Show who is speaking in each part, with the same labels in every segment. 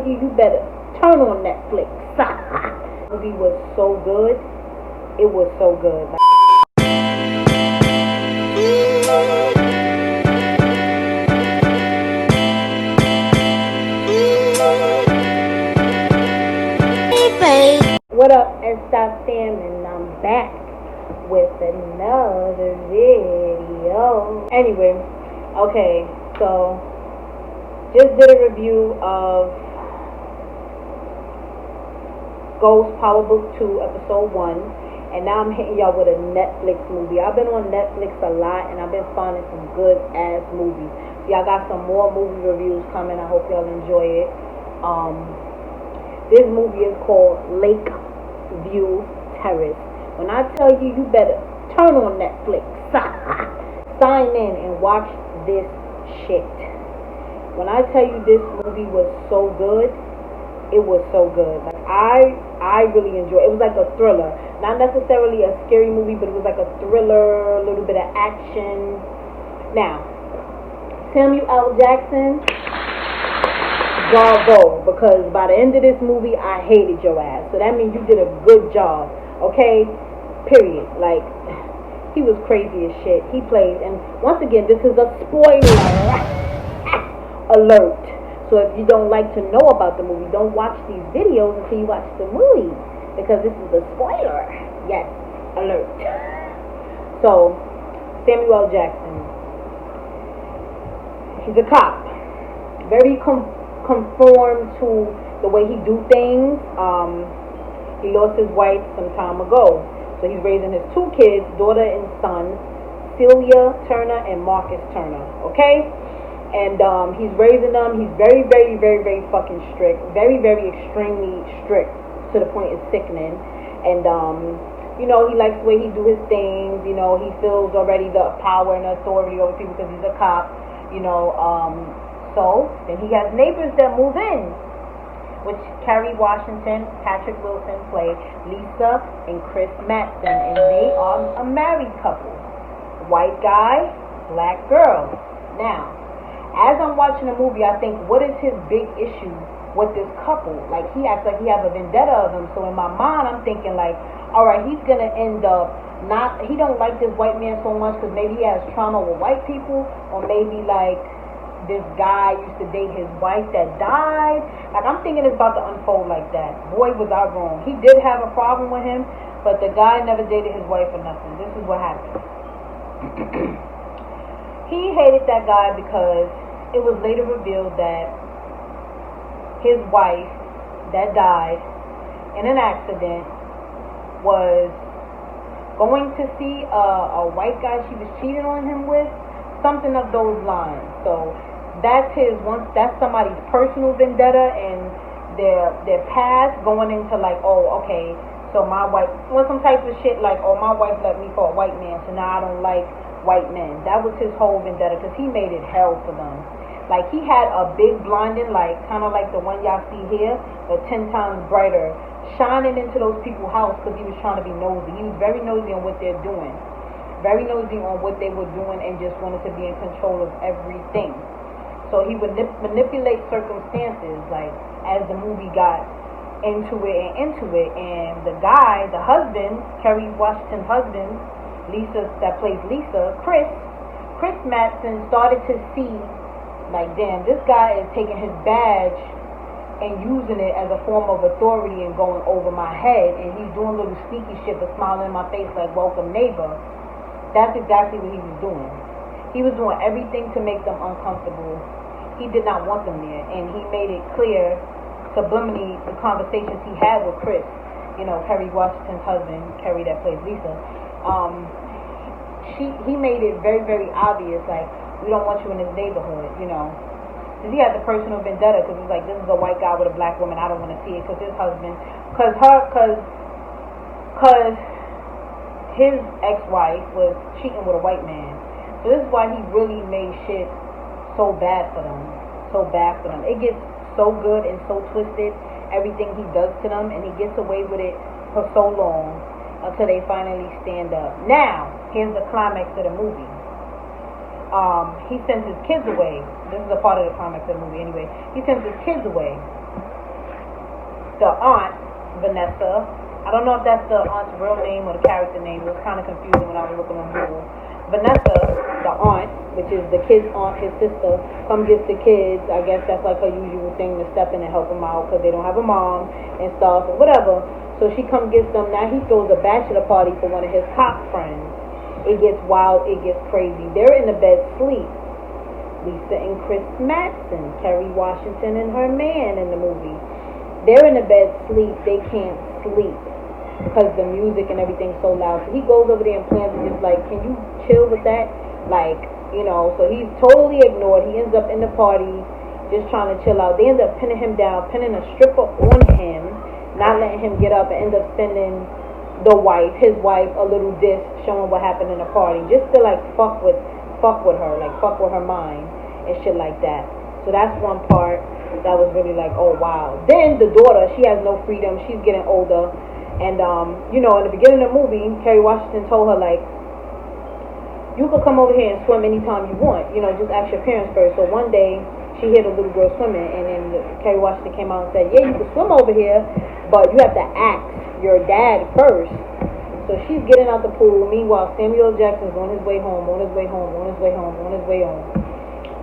Speaker 1: you, you better turn on Netflix. The movie was so good. It was so good. What up, Stop Fam, and I'm back with another video. Anyway, okay, so just did a review of Ghost Power Book 2 Episode 1, and now I'm hitting y'all with a Netflix movie. I've been on Netflix a lot, and I've been finding some good ass movies. Y'all got some more movie reviews coming. I hope y'all enjoy it. This movie is called Lakeview Terrace. When I tell you, you better turn on Netflix, sign in and watch this shit. When I tell you this movie was so good, it was so good. Like I really enjoyed it. It was like a thriller. Not necessarily a scary movie, but it was like a thriller, a little bit of action. Now, Samuel L. Jackson, bravo, because by the end of this movie, I hated your ass. So that means you did a good job, okay? Period. Like, he was crazy as shit. He played, and once again, this is a spoiler alert. So if you don't like to know about the movie, don't watch these videos until you watch the movie, because this is a spoiler. Yes, alert. So, Samuel L. Jackson, he's a cop. Very conform to the way he do things. He lost his wife some time ago, so he's raising his two kids, daughter and son, Celia Turner and Marcus Turner. Okay, and he's raising them. He's very, very, very, very fucking strict. Very, very extremely strict to the point it's sickening. And you know, he likes the way he do his things. You know, he feels already the power and authority over people because he's a cop. You know, so then he has neighbors that move in, which Kerry Washington, Patrick Wilson play Lisa and Chris Matson, and they are a married couple. White guy, black girl. Now, as I'm watching the movie, I think, what is his big issue with this couple? Like, he acts like he has a vendetta of them. So in my mind, I'm thinking like, all right, he's gonna end up he don't like this white man so much because maybe he has trauma with white people, or maybe like this guy used to date his wife that died. Like, I'm thinking it's about to unfold like that. Boy, was I wrong. He did have a problem with him, but the guy never dated his wife or nothing. This is what happened. He hated that guy because it was later revealed that his wife that died in an accident was going to see a white guy she was cheating on him with, something of those lines. So that's somebody's personal vendetta and their past going into like, oh, okay, so my wife was some type of shit like, oh, my wife left me for a white man, so now I don't like white men. That was his whole vendetta, because he made it hell for them. Like, he had a big blinding light, kind of like the one y'all see here, but 10 times brighter, shining into those people's house because he was trying to be nosy. He was very nosy on what they're doing, very nosy on what they were doing, and just wanted to be in control of everything. So he would manipulate circumstances, like, as the movie got into it, and the guy, the husband, Kerry Washington's husband, Lisa, that plays Lisa, Chris Matson, started to see, like, damn, this guy is taking his badge and using it as a form of authority and going over my head, and he's doing little sneaky shit but smiling in my face like, welcome neighbor. That's exactly what he was doing. He was doing everything to make them uncomfortable. He did not want them there, and he made it clear subliminally the conversations he had with Chris, you know, Kerry Washington's husband, Kerry that plays Lisa. He made it very, very obvious, like, we don't want you in this neighborhood, you know. Because he had the personal vendetta, because he's like, this is a white guy with a black woman, I don't want to see it, because his husband, because his ex-wife was cheating with a white man. So this is why he really made shit so bad for them. It gets so good and so twisted, everything he does to them, and he gets away with it for so long until they finally stand up. Now, here's the climax of the movie. He sends his kids away. This is a part of the climax of the movie anyway. He sends his kids away the aunt, Vanessa. I don't know if that's the aunt's real name or the character name. It was kind of confusing when I was looking on Google. Vanessa, the aunt, which is the kid's aunt, his sister, come gets the kids. I guess that's like her usual thing to step in and help them out because they don't have a mom and stuff or whatever. So she come gets them. Now he throws a bachelor party for one of his cop friends. It gets wild. It gets crazy. They're in the bed sleep. Lisa and Chris Madsen, Kerry Washington and her man in the movie. They're in the bed sleep. They can't sleep because the music and everything's so loud. So he goes over there and plans and just like, can you chill with that? Like, you know, so he's totally ignored. He ends up in the party just trying to chill out. They end up pinning him down, pinning a stripper on him, not letting him get up, and end up sending his wife, a little disc showing what happened in the party, just to like fuck with her, like fuck with her mind and shit like that. So that's one part that was really like, oh wow. Then the daughter, she has no freedom. She's getting older, and you know, in the beginning of the movie, Kerry Washington told her like, you could come over here and swim anytime you want. You know, just ask your parents first. So one day she heard a little girl swimming, and then Kerry Washington came out and said, yeah, you can swim over here, but you have to ask your dad first. So she's getting out the pool. Meanwhile, Samuel Jackson's on his way home.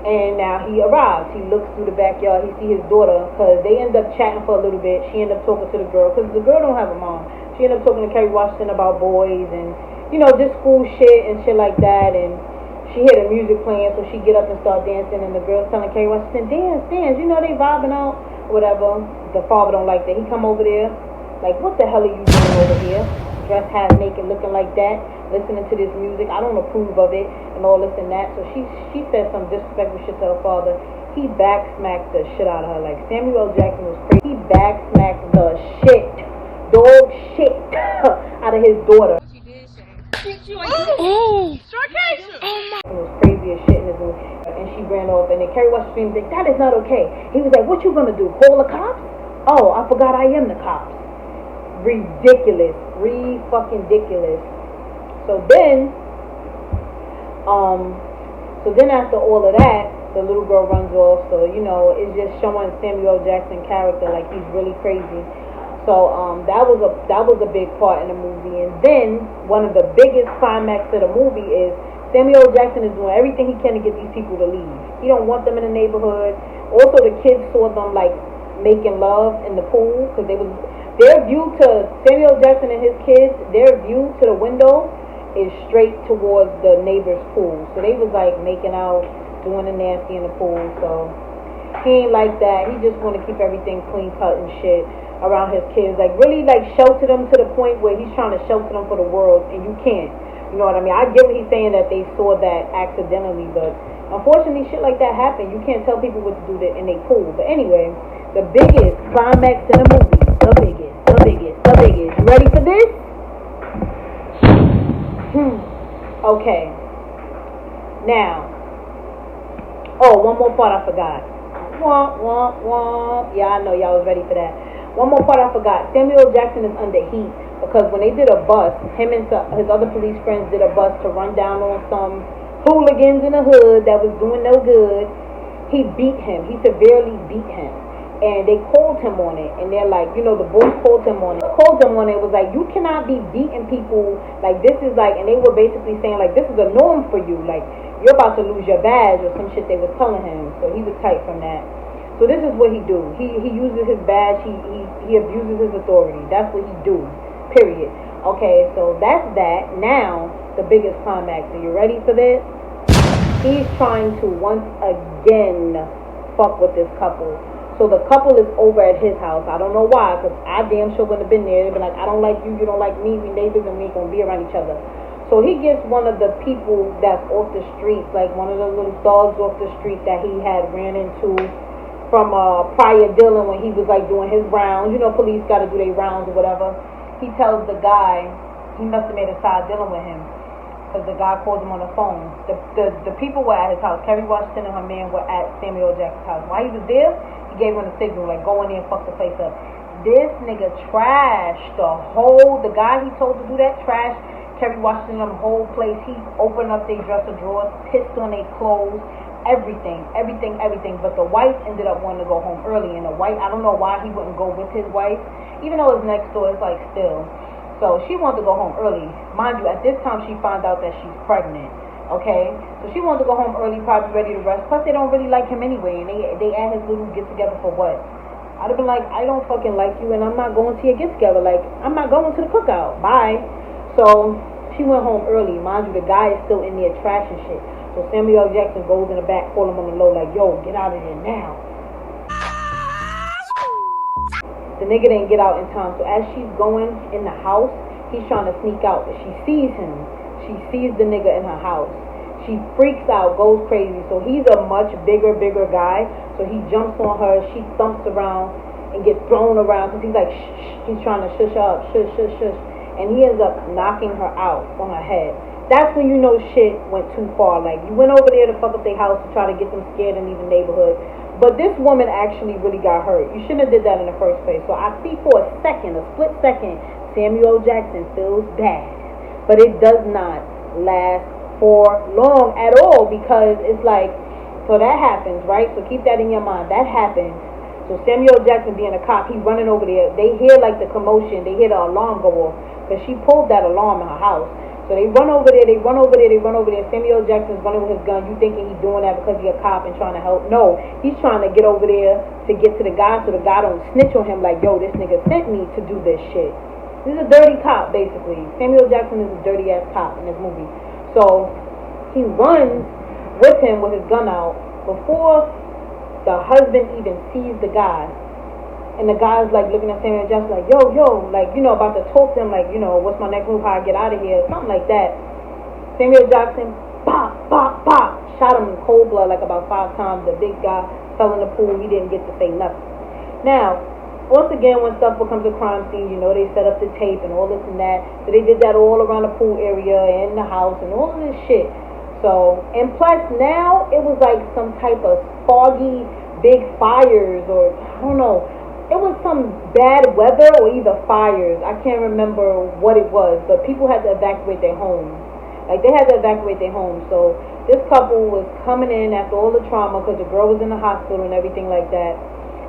Speaker 1: And now he arrives. He looks through the backyard. He sees his daughter because they end up chatting for a little bit. She end up talking to the girl because the girl don't have a mom. She end up talking to Kerry Washington about boys and, you know, just school shit and shit like that. And she hear the music playing, so she get up and start dancing. And the girl's telling Kerry Washington, dance. You know, they vibing out, whatever. The father don't like that. He come over there like, what the hell are you doing over here? Dressed half naked, looking like that, listening to this music. I don't approve of it, and all this and that. So she said some disrespectful shit to her father. He backsmacked the shit out of her. Like, Samuel Jackson was crazy. He backsmacked the dog shit out of his daughter.
Speaker 2: Oh,
Speaker 1: It was crazy as shit in this movie. And she ran off, and then Kerry Washington was like, that is not okay. He was like, what you gonna do, call the cops? Oh, I forgot I am the cops. Ridiculous. Fucking ridiculous. So then after all of that, the little girl runs off. So, you know, it's just showing Samuel Jackson character like he's really crazy. So that was a big part in the movie. And then one of the biggest climax of the movie is Samuel Jackson is doing everything he can to get these people to leave. He don't want them in the neighborhood. Also, the kids saw them like making love in the pool because their view to Samuel Jackson and his kids, their view to the window is straight towards the neighbor's pool. So they was like making out, doing the nasty in the pool. So he ain't like that. He just want to keep everything clean cut and shit around his kids. Like really like shelter them to the point where he's trying to shelter them for the world, and you can't. You know what I mean? I get what he's saying that they saw that accidentally, but unfortunately shit like that happen. You can't tell people what to do in their pool. But anyway, the biggest climax in the movie. The biggest. You ready for this? Okay. Now. Oh, one more part I forgot. Yeah, I know y'all was ready for that. One more part I forgot. Samuel Jackson is under heat because when they did a bust, him and his other police friends did a bust to run down on some hooligans in the hood that was doing no good. He beat him. He severely beat him. And they called him on it, and they're like, you know, the boys called him on it. It was like, you cannot be beating people, like this is like, and they were basically saying like, this is a norm for you, like you're about to lose your badge or some shit they was telling him. So he was tight from that. So this is what he do. He uses his badge, he abuses his authority. That's what he do, period. Okay, so that's that. Now, the biggest climax. Are you ready for this? He's trying to once again fuck with this couple. So the couple is over at his house. I don't know why, because I damn sure wouldn't have been there. They'd be like, I don't like you, you don't like me, we neighbors and we ain't gonna be around each other. So he gets one of the people that's off the streets, like one of the little thugs off the street that he had ran into from prior dealing when he was like doing his rounds. You know, police gotta do their rounds or whatever. He tells the guy, he must have made a side dealing with him, because the guy calls him on the phone. The people were at his house. Kerry Washington and her man were at Samuel Jackson's house. While he was there, he gave him a signal, like, go in there and fuck the place up. This nigga trashed the guy he told to do that, trashed Kerry Washington on the whole place. He opened up their dresser drawers, pissed on their clothes, everything. But the wife ended up wanting to go home early, and the wife, I don't know why he wouldn't go with his wife, even though it's next door. It's like still. So she wanted to go home early. Mind you, at this time she found out that she's pregnant. Okay, so she wanted to go home early, probably ready to rest. Plus, they don't really like him anyway, and they at his little get together for what? I'd have been like, I don't fucking like you, and I'm not going to your get together. Like, I'm not going to the cookout. Bye. So she went home early. Mind you, the guy is still in there trashing shit. So Samuel L. Jackson goes in the back, call him on the low, like, yo, get out of there now. The nigga didn't get out in time. So as she's going in the house, he's trying to sneak out, but she sees him. She sees the nigga in her house. She freaks out, goes crazy. So he's a much bigger guy. So he jumps on her. She thumps around and gets thrown around because he's like, shh. He's trying to shush her up, shush. And he ends up knocking her out on her head. That's when you know shit went too far. Like, you went over there to fuck up their house to try to get them scared and leave the neighborhood. But this woman actually really got hurt. You shouldn't have did that in the first place. So I see for a split second, Samuel Jackson feels bad. But it does not last for long at all, because it's like, so that happens, right? So keep that in your mind. That happens. So Samuel Jackson being a cop, he's running over there. They hear like the commotion. They hear the alarm go off because she pulled that alarm in her house. So they run over there. Samuel Jackson's running with his gun. You thinking he's doing that because he's a cop and trying to help? No, he's trying to get over there to get to the guy so the guy don't snitch on him like, yo, this nigga sent me to do this shit. This is a dirty cop, basically. Samuel Jackson is a dirty ass cop in this movie. So he runs with him with his gun out before the husband even sees the guy. And the guy's like looking at Samuel Jackson like, yo, like, you know, about to talk to him like, you know, what's my next move, how I get out of here, something like that. Samuel Jackson, pop, shot him in cold blood like about 5 times. The big guy fell in the pool. He didn't get to say nothing. Now, once again, when stuff becomes a crime scene, you know, they set up the tape and all this and that. So they did that all around the pool area and the house and all of this shit. So, and plus now, it was like some type of foggy, big fires, or I don't know. It was some bad weather or either fires. I can't remember what it was, but people had to evacuate their homes. Like, they had to evacuate their homes. So this couple was coming in after all the trauma, because the girl was in the hospital and everything like that,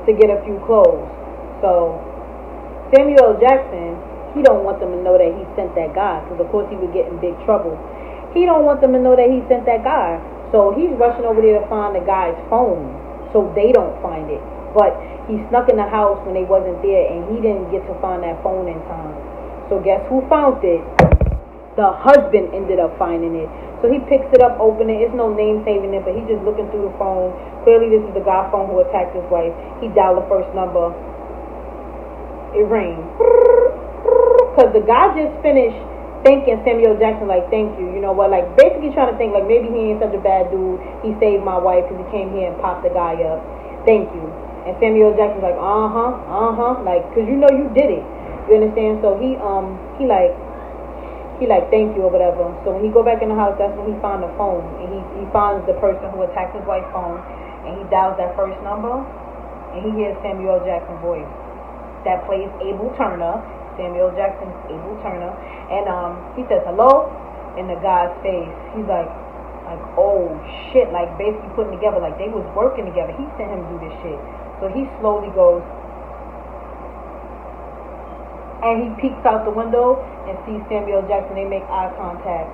Speaker 1: to get a few clothes. So Samuel L. Jackson, he don't want them to know that he sent that guy, because of course he would get in big trouble. He don't want them to know that he sent that guy. So he's rushing over there to find the guy's phone so they don't find it. But he snuck in the house when they wasn't there, and he didn't get to find that phone in time. So guess who found it? The husband ended up finding it. So he picks it up, open it. It's no name saving it, but he's just looking through the phone. Clearly this is the guy's phone who attacked his wife. He dialed the first number. It rang. Because the guy just finished thanking Samuel Jackson, like, thank you. You know what? Like, basically trying to think, like, maybe he ain't such a bad dude. He saved my wife because he came here and popped the guy up. Thank you. And Samuel Jackson's like, like, because you know you did it. You understand? So he like, thank you or whatever. So when he go back in the house, that's when he found the phone. And he finds the person who attacked his wife's phone. And he dials that first number. And he hears Samuel Jackson's voice. That plays Abel Turner, Samuel Jackson's Abel Turner, and he says hello in the guy's face. He's like, oh shit, like basically putting together, like they was working together. He sent him to do this shit. So he slowly goes, and he peeks out the window and sees Samuel Jackson. They make eye contact.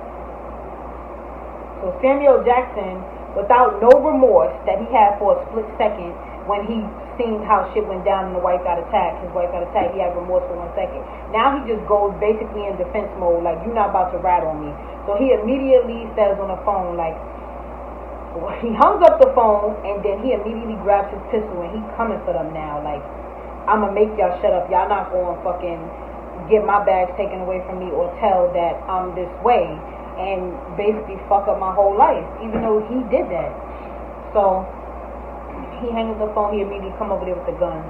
Speaker 1: So Samuel Jackson, without no remorse that he had for a split second, when he seen how shit went down and his wife got attacked, he had remorse for 1 second. Now he just goes basically in defense mode, like, you're not about to rat on me. So he immediately says on the phone, like, he hung up the phone, and then he immediately grabs his pistol, and he coming for them now. Like, I'm gonna make y'all shut up. Y'all not gonna fucking get my bags taken away from me or tell that I'm this way, and basically fuck up my whole life, even though he did that. So he hangs up the phone. He immediately come over there with the gun.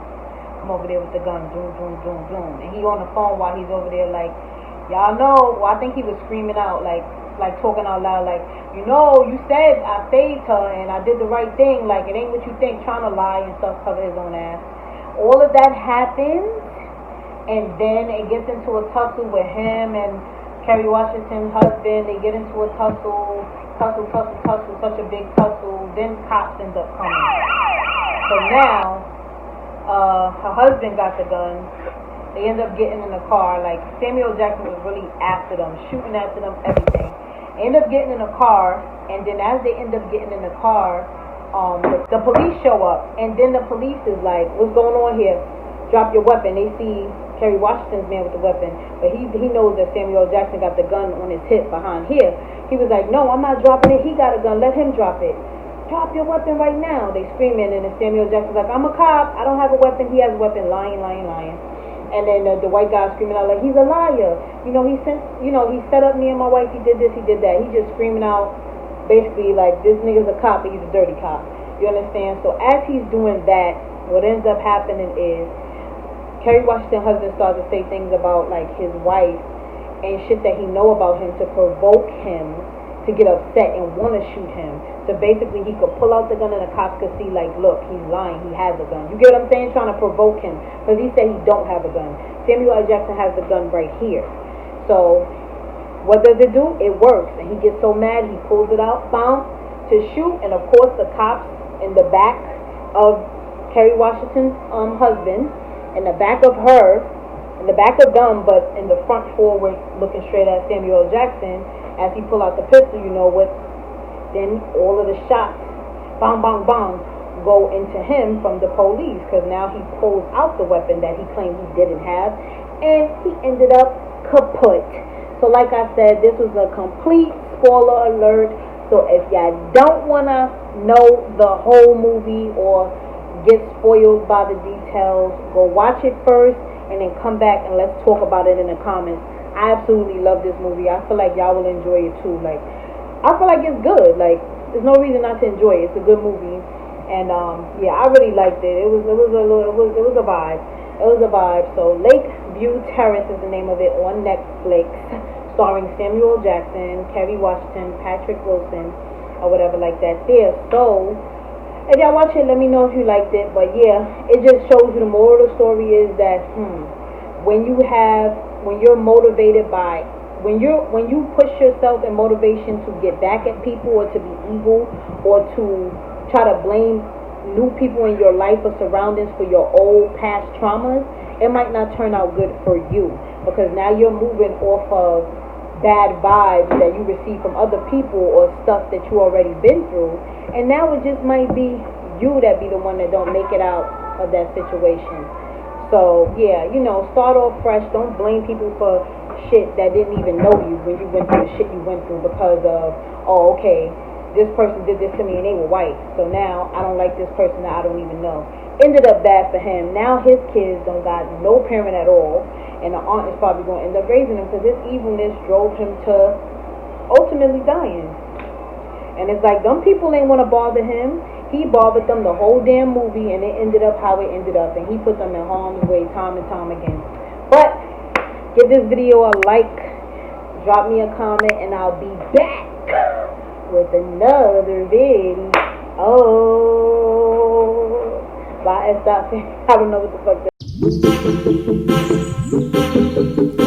Speaker 1: Zoom, zoom, zoom, zoom. And he on the phone while he's over there, like, y'all know. Well, I think he was screaming out, like talking out loud, like, you know, you said I saved her and I did the right thing. Like, it ain't what you think. Trying to lie and stuff, cover his own ass. All of that happens, and then it gets into a tussle with him and Kerry Washington's husband, they get into a tussle, such a big tussle. Then cops end up coming. So now, her husband got the gun. They end up getting in the car. Like, Samuel Jackson was really after them, shooting after them, everything. They end up getting in the car, and then as they end up getting in the car, the police show up, and then the police is like, what's going on here? Drop your weapon. They see Kerry Washington's man with the weapon, but he knows that Samuel Jackson got the gun on his hip behind here. He was like, no, I'm not dropping it. He got a gun. Let him drop it. Drop your weapon right now. They screaming, and then Samuel Jackson's like, I'm a cop. I don't have a weapon. He has a weapon. Lying. And then the white guy screaming out like, he's a liar. He set up me and my wife. He did this. He did that. He just screaming out, basically like, this nigga's a cop, but he's a dirty cop. You understand? So as he's doing that, what ends up happening is Kerry Washington's husband starts to say things about like his wife and shit that he know about him to provoke him to get upset and want to shoot him. So basically he could pull out the gun and the cops could see like, look, he's lying, he has a gun. You get what I'm saying? Trying to provoke him because he said he don't have a gun. Samuel L. Jackson has the gun right here. So what does it do? It works. And he gets so mad he pulls it out, bam, to shoot. And of course the cops in the back of Kerry Washington's husband, in the back of her, in the back of them, but in the front forward, looking straight at Samuel L. Jackson, as he pull out the pistol, you know what? Then all of the shots, bang, bang, bang, go into him from the police, because now he pulls out the weapon that he claimed he didn't have, and he ended up kaput. So like I said, this was a complete spoiler alert. So if y'all don't want to know the whole movie or get spoiled by the details, go watch it first and then come back and let's talk about it in the comments. I absolutely love this movie. I feel like y'all will enjoy it too. Like, I feel like it's good. Like, there's no reason not to enjoy it. It's a good movie, and yeah, I really liked it. It was a vibe. It was a vibe. So Lakeview Terrace is the name of it on Netflix, starring Samuel Jackson, Kerry Washington, Patrick Wilson, or whatever like that. There. So if y'all watch it, let me know if you liked it. But yeah, it just shows you the moral of the story is that when you're motivated by when you push yourself in motivation to get back at people or to be evil or to try to blame new people in your life or surroundings for your old past traumas, it might not turn out good for you, because now you're moving off of bad vibes that you receive from other people or stuff that you already been through, and now it just might be you that be the one that don't make it out of that situation. So yeah, start off fresh. Don't blame people for shit that didn't even know you when you went through the shit you went through because of, oh, okay, this person did this to me and they were white, so now I don't like this person that I don't even know. Ended up bad for him. Now his kids don't got no parent at all, and the aunt is probably going to end up raising him because his evilness drove him to ultimately dying. And it's like, them people ain't want to bother him. He bothered them the whole damn movie, and it ended up how it ended up, and he put them in harm's way time and time again. But give this video a like, drop me a comment, and I'll be back with another video. Oh, bye. Stop. I don't know what the fuck that is.